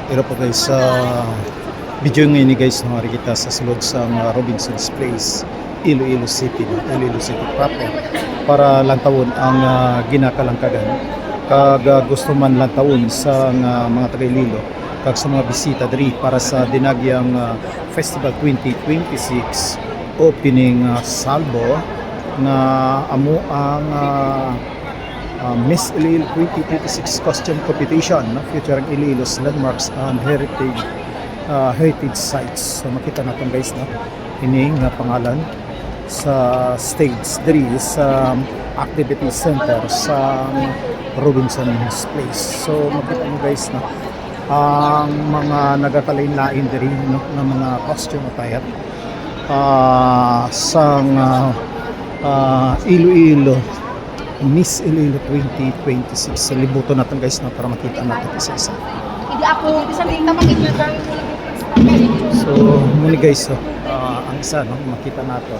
Pero po guys, sa video ngayon ni guys, nangari kita sa sulod sa Robinson's Place, Iloilo City, Iloilo City proper, para lantawon ang ginakalangkagan. Kag gusto man lantawon sa mga taga Iloilo, kag sa mga bisita diri para sa dinagyang Festival 2026 opening salvo na amo ang Miss Iloilo 2026 Costume Competition, no? Featuring Iloilo's landmarks and heritage sites. So makita natin guys, no? Ining nga pangalan sa stage diri sa activity center sa Robinson's Place. So makita mo guys, no? Ang mga nagakalain-lain diri, no? Ng mga costume attire sa Iloilo Miss Iloilo 2026. So, libuto natin guys, no, para makita natin isa-isa. Hindi ako, isa rin naman So, muna guys, so, ang isa, no, makita natin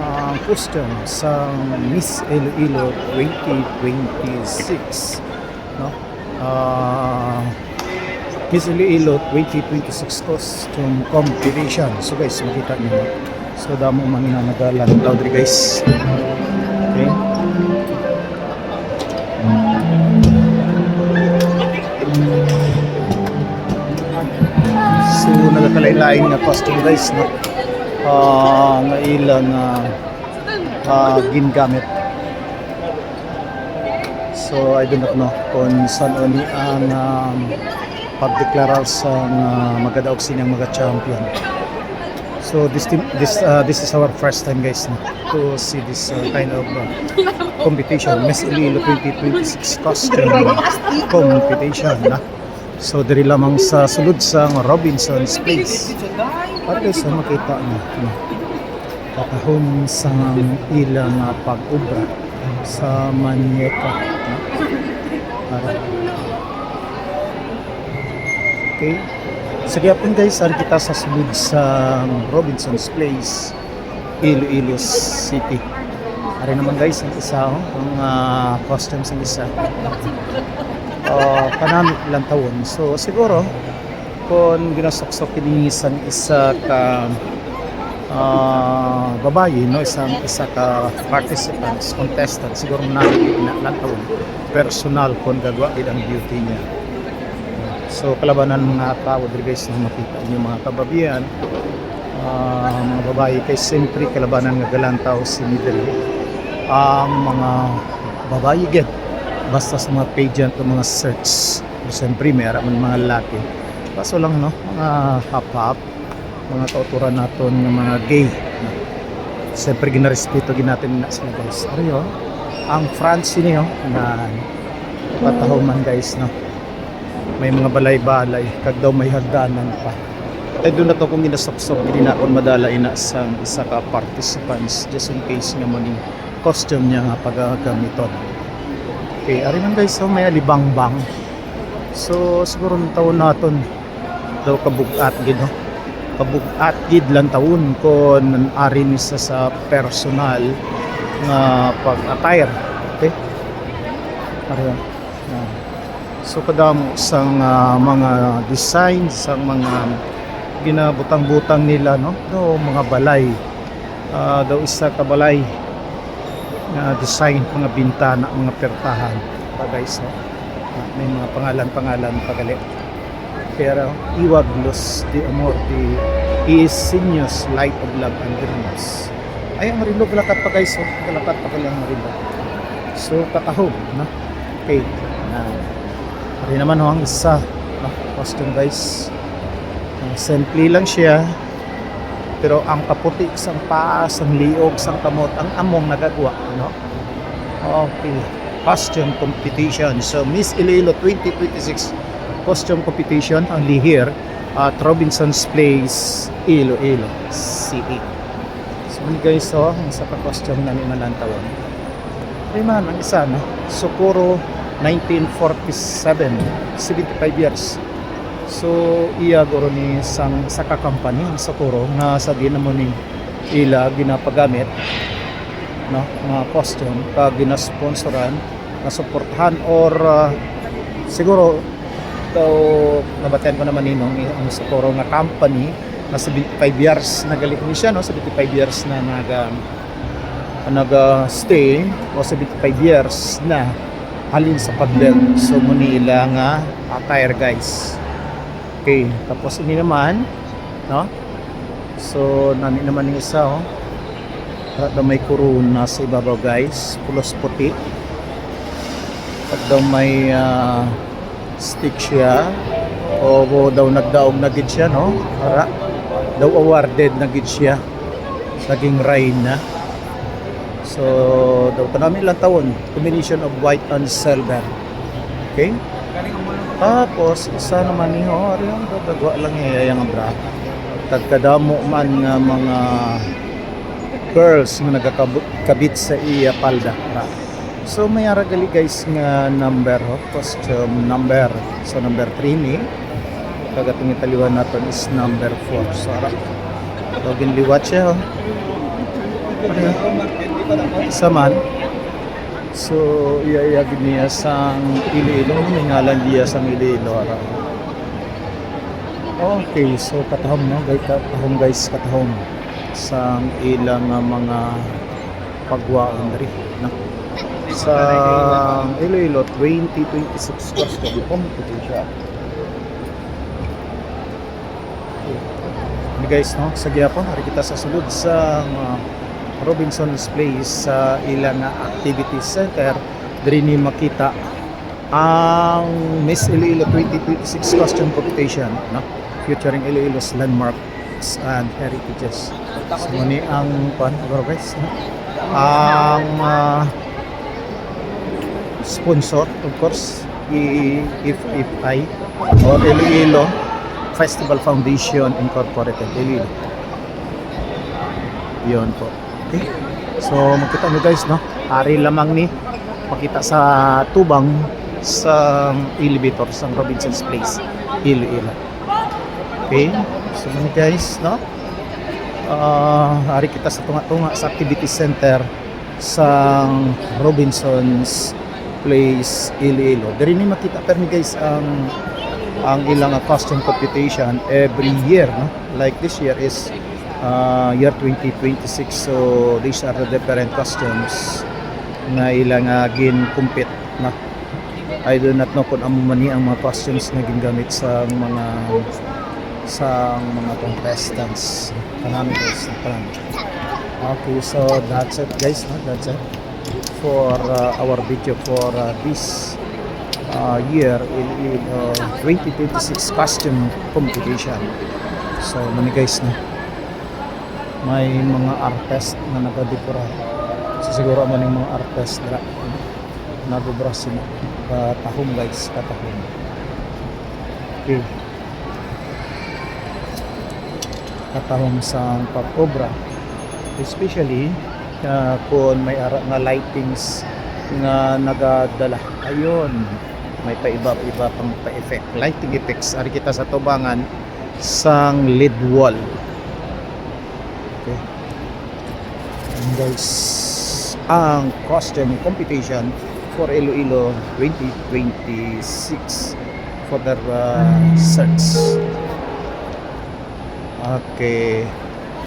ang costume sa Miss Iloilo 2026. No? Miss Iloilo 2026 costume competition. So guys, makita niyo. So, damo man na nagalantaw diri guys. Okay. So nagakalain-lain nga costume guys, no? Nga ilang gingamit. So I do not know kung saan oni ang pagdeklarar sa magadaog sinyang mga champion. So this is our first time guys, no, to see this kind of competition, Miss Iloilo 2026 costume competition, na. So diri lamang sa sulod sa Robinson's Place. Para guys, makita niyo, no, katahon sa ilang pag-ubra sa Manyeka, no? Para okay. Sige po guys, ari kita sa sulod sa Robinson's Place, Iloilo City. Ari naman guys, ang isa, ang costumes ng isa. Kanamit lang tawon. So siguro kung ginasok-sok kinisan isa ka babae, no, isa ka participants, contestant, siguro na lang tawon personal kung gagawa gid ang beauty niya. So kalabanan mga tao diri guys, na makita niyo mga kababayan, mga babae kay siyempre kalabanan nga galantaw si Midri, ang mga babae gid basta sa mga pageant o mga search. Siyempre mayroon man mga lalaki, kaso lang, no, mga hap-hap, mga kauturan naton ng mga gay, no? Siyempre ginarespeto natin na sila guys. Ariyo ang France niyo na patahong man guys, no, may mga balay-balay kag daw may hagdanan pa. Ay doon na to kung ginasok-sok hindi na akong madala ina sa isa ka participants just in case nga maging costume niya nga pagagamiton. Okay, ari man guys, so may alibangbang. So siguro ng taon naton daw kabugat gid, no, kabugat gid lang taon kon ari ni sa personal nga pag-attire. Okay, ari. So kadamo sang mga design sang mga ginabutang-butang nila, no, do mga balay, daw isa ka balay na design, mga bintana, mga pertahan pa guys, no? May mga pangalan pagali, pero Iwag Luz de Amor de Isinios Light of Love and Dreams. Ay ang marilog lakat pa guys, no? Lakat pa kailang marilog. So kakahog, no? Okay, ari naman ho ang isa, no, costume guys. Simple lang siya, pero ang kaputi sang paas, ang liog, sang kamot, ang among nagagawa, no? Okay, costume competition. So Miss Iloilo 2026 costume competition only here at Robinson's Place, Iloilo City. So guys, so ang isa pa costume na nilalantawon. Ay man, ang isa, no, Socorro 1947, 75 years. So iya guro ni sang sa company ang Socorro nga sa dinamo ni ila ginapagamit, no, mga costume kag ginasponsoran, nasuportahan or siguro daw nabatian ko naman ninong ang Sapporo nga company na 75 years nagalit ni siya, no? 75 years na naga-stay o 75 years na halin sa pag-build. So Manila nga attire guys. Okay, tapos ini naman, no? So nani naman yung isa, oh. At daw may corona sa ibabaw guys, pulos puti. At daw may stick siya o daw nagdaog na gid siya, no? Para daw awarded na gid siya, naging rain na. So daw kanami ilang taon, combination of white and silver. Okay, tapos isa naman ni yung dagwa lang yung bra tagkadamo man nga mga girls nga nagakabit sa iya palda. So may aragali guys nga number, costume number. So number 3 ni kagatong italiwan natin is number 4. So ara tawagin liwat siya, isa man. So iyayagin niya sang Iloilo, mingalan diya sang Iloilo ara. Okay, so katahom, no? Katahom guys, katahom sa ilang mga pagwaon rin, no? Sa Iloilo 2026 course ka di competition. Okay guys, no? Sa Gyapon, hari kita sa sulod sa Robinson's Place sa ilang activity center. Diri ni makita ang Miss Iloilo 2026 costume competition, no? Featuring Iloilo's landmarks and heritages. So muni ang guys, no? Ang sponsor of course EFI or Iloilo Festival Foundation Incorporated, Iloilo. Yun po. Okay. So makita nyo guys, no? Ari lamang ni makita sa tubang sa elevator sa Robinson's Place, Iloilo. Okay, so many guys, no? Hari kita sa tunga-tunga sa activity center sa Robinson's Place, Iloilo. Dari ni makita permi guys ang ilang costume competition every year, no? Like this year is year 2026. So these are the different costumes na ilang gin-compete, no? I do not know kung amo man ni ang mga costumes na gingamit sa mga contestants. Kanami guys, kanami. Okay, so that's it guys, no? That's it for our video for this year in 2026 costume competition. So many guys, no? May mga artist na nagadekora. So siguro man yung mga artist na nagobra sila katahom guys, katahom. Okay, katahom sa pag-obra, especially kung may ara nga lightings nga nagadala. Ayun, may paiba-iba pang pa-effect, lighting effects ari kita sa tubangan sang lead wall. Okay, and guys, ang costume competition for Iloilo 2026 for the search. Okay.